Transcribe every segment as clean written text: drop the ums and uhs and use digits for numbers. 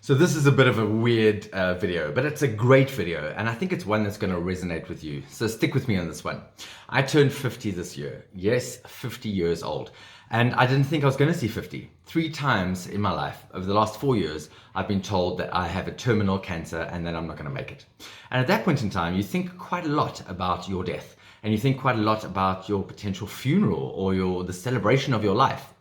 So this is a bit of a weird video, but it's a great video, and I think it's one that's going to resonate with you. So stick with me on this one. I turned 50 this year. Yes, 50 years old. And I didn't think I was going to see 50. 3 times in my life, over the last 4 years, I've been told that I have a terminal cancer and that I'm not going to make it. And at that point in time, you think quite a lot about your death. And you think quite a lot about your potential funeral or the celebration of your life.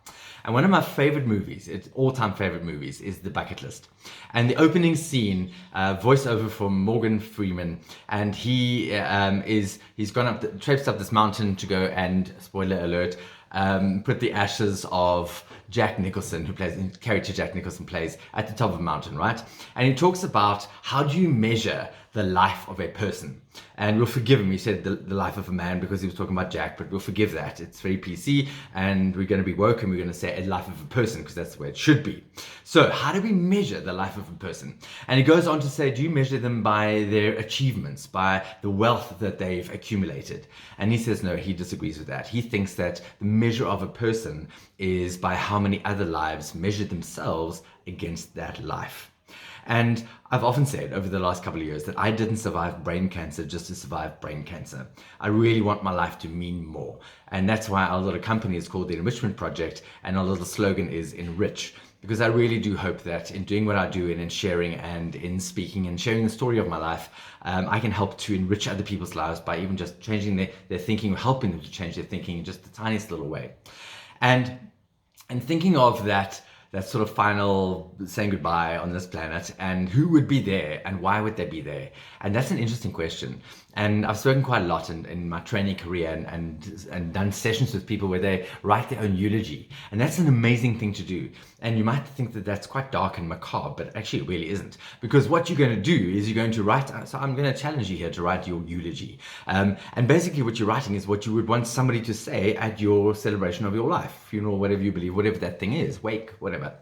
And one of my favorite movies, it's all-time favorite movies, is The Bucketlist. And the opening scene, voiceover from Morgan Freeman, and he's traipsed up this mountain to go and, spoiler alert, put the ashes of Jack Nicholson, character Jack Nicholson plays, at the top of a mountain, right? And he talks about how do you measure the life of a person. And we'll forgive him, he said the life of a man because he was talking about Jack, but we'll forgive that. It's very PC, and we're going to be woke and we're going to say a life of a person because that's the way it should be. So how do we measure the life of a person? And he goes on to say, do you measure them by their achievements, by the wealth that they've accumulated? And he says no, he disagrees with that. He thinks that the measure of a person is by how many other lives measure themselves against that life. And I've often said over the last couple of years that I didn't survive brain cancer just to survive brain cancer. I really want my life to mean more. And that's why our little company is called the Enrichment Project, and our little slogan is Enrich. Because I really do hope that in doing what I do and in sharing and in speaking and sharing the story of my life, I can help to enrich other people's lives by even just changing their thinking, or helping them to change their thinking in just the tiniest little way. And thinking of that sort of final saying goodbye on this planet, and who would be there and why would they be there? And that's an interesting question. And I've spoken quite a lot in my training career and done sessions with people where they write their own eulogy. And that's an amazing thing to do. And you might think that that's quite dark and macabre, but actually it really isn't. Because what you're going to do is you're going to write, so I'm going to challenge you here to write your eulogy. And basically what you're writing is what you would want somebody to say at your celebration of your life, funeral, whatever you believe, whatever that thing is, wake, whatever.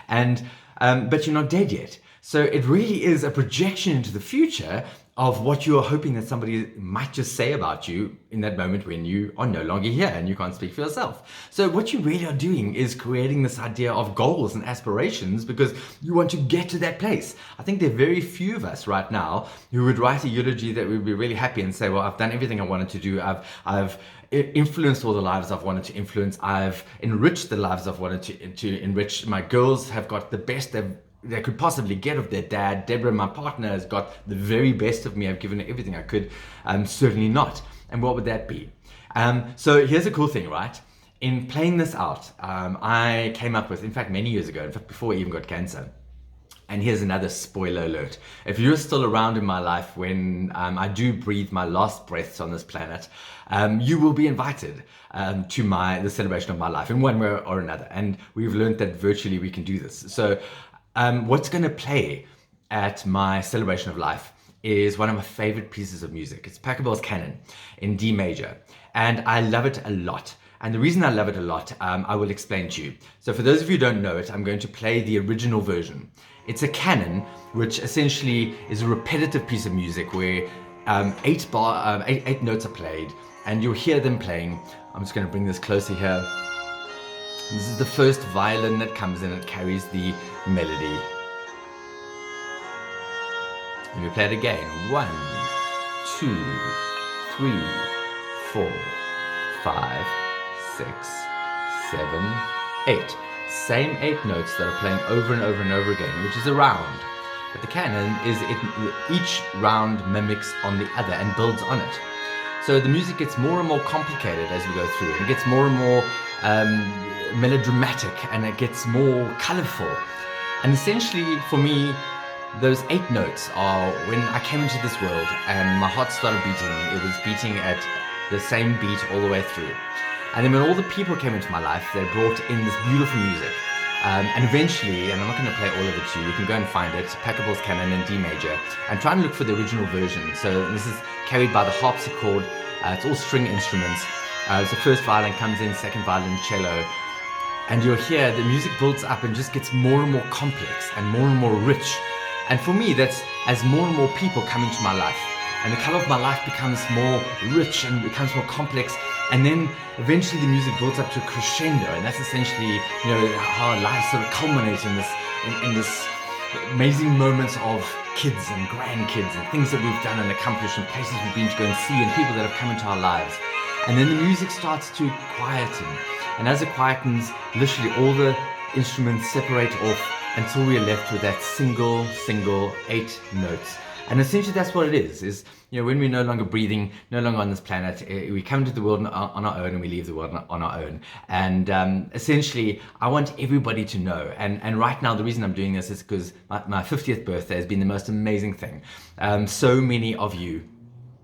And but you're not dead yet. So it really is a projection into the future of what you're hoping that somebody might just say about you in that moment when you are no longer here and you can't speak for yourself. So what you really are doing is creating this idea of goals and aspirations because you want to get to that place. I think there are very few of us right now who would write a eulogy that would be really happy and say, well, I've done everything I wanted to do. I've influenced all the lives I've wanted to influence. I've enriched the lives I've wanted to enrich. My girls have got the best they could possibly get of their dad. Deborah, my partner, has got the very best of me. I've given her everything I could. Certainly not. And what would that be? So here's a cool thing, right? In playing this out, I came up with, in fact, many years ago, in fact, before I even got cancer. And here's another spoiler alert. If you're still around in my life when I do breathe my last breaths on this planet, you will be invited to the celebration of my life in one way or another. And we've learned that virtually we can do this. So what's going to play at my celebration of life is one of my favorite pieces of music. It's Pachelbels canon in D major, and I love it a lot. And the reason I love it a lot, I will explain to you. So for those of you who don't know it, I'm going to play the original version. It's a canon, which essentially is a repetitive piece of music where 8 notes are played, and you'll hear them playing. I'm just going to bring this closer here. This is the first violin that comes in. It carries the melody. And we play it again. 1, 2, 3, 4, 5, 6, 7, 8. Same 8 notes that are playing over and over and over again, which is a round. But the canon is each round mimics on the other and builds on it. So the music gets more and more complicated as we go through. It gets more and more melodramatic, and it gets more colorful. And essentially for me, those 8 notes are when I came into this world and my heart started beating. It was beating at the same beat all the way through. And then when all the people came into my life, they brought in this beautiful music. And eventually, and I'm not going to play all of it to you, you can go and find it, Pachelbels canon in D major, and try and look for the original version. So this is carried by the harpsichord. It's all string instruments. So first violin comes in, second violin, cello. And you'll hear the music builds up and just gets more and more complex and more rich. And for me, that's as more and more people come into my life. And the color of my life becomes more rich and becomes more complex. And then eventually the music builds up to a crescendo. And that's essentially, how life sort of culminates in this amazing moments of kids and grandkids and things that we've done and accomplished and places we've been to go and see and people that have come into our lives. And then the music starts to quieten. And as it quietens, literally all the instruments separate off until we're left with that single 8 notes. And essentially that's what it is, when we're no longer breathing, no longer on this planet, we come into the world on our own and we leave the world on our own. And essentially, I want everybody to know. And right now, the reason I'm doing this is because my 50th birthday has been the most amazing thing. So many of you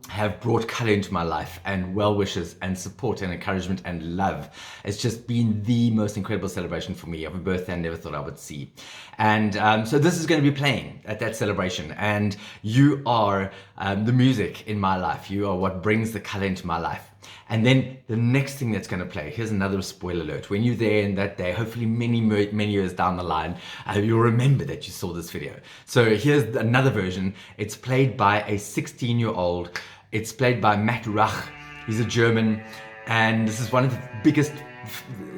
have brought color into my life, and well wishes and support and encouragement and love. It's just been the most incredible celebration for me of a birthday I never thought I would see. And so this is going to be playing at that celebration, and you are the music in my life. You are what brings the color into my life. And then the next thing that's going to play, here's another spoiler alert. When you're there in that day, hopefully many years down the line, you'll remember that you saw this video. So here's another version. It's played by a 16-year-old. It's played by Matt Rach. He's a German, and this is one of the biggest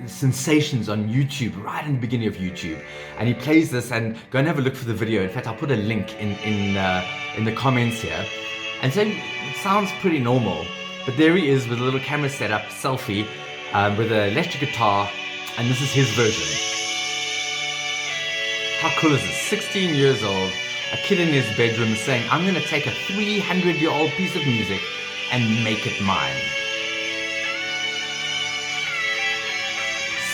sensations on YouTube, right in the beginning of YouTube. And he plays this, and go and have a look for the video. In fact, I'll put a link in the comments here. And so it sounds pretty normal, but there he is with a little camera setup, selfie, with an electric guitar, and this is his version. How cool is this? 16 years old. A kid in his bedroom saying, I'm going to take a 300-year-old piece of music and make it mine.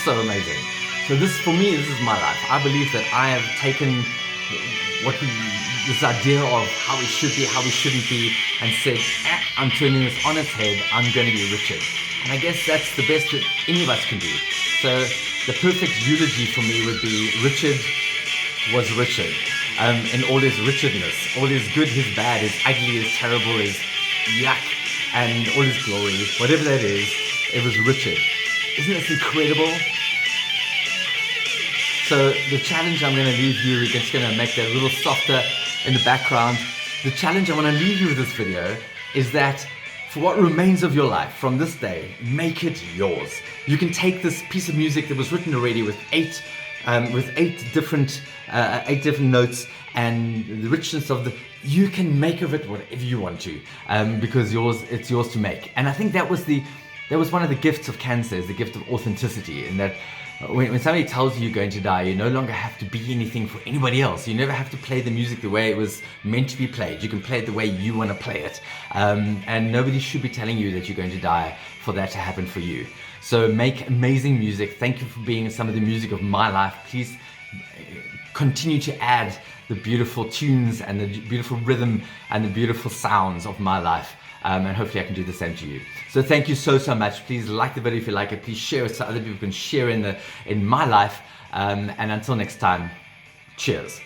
So amazing. So for me, this is my life. I believe that I have taken this idea of how it should be, how we shouldn't be, and said, I'm turning this on its head. I'm going to be Richard. And I guess that's the best that any of us can do. So the perfect eulogy for me would be Richard was Richard. In all his Richardness, all his good, his bad, his ugly, his terrible, his yuck, and all his glory, whatever that is, it was Richard. Isn't this incredible? So the challenge I'm going to leave you, we're just going to make that a little softer in the background. The challenge I want to leave you with this video is that for what remains of your life from this day, make it yours. You can take this piece of music that was written already with eight different notes and the richness of you can make of it whatever you want to, because it's yours to make. And I think that was one of the gifts of cancer, is the gift of authenticity, in that when somebody tells you you're going to die, you no longer have to be anything for anybody else. You never have to play the music the way it was meant to be played. You can play it the way you want to play it, and nobody should be telling you that you're going to die for that to happen for you. So make amazing music. Thank you for being some of the music of my life. Please continue to add the beautiful tunes and the beautiful rhythm and the beautiful sounds of my life. And hopefully I can do the same to you. So thank you so much. Please like the video if you like it. Please share it so other people can share in my life. And until next time, cheers.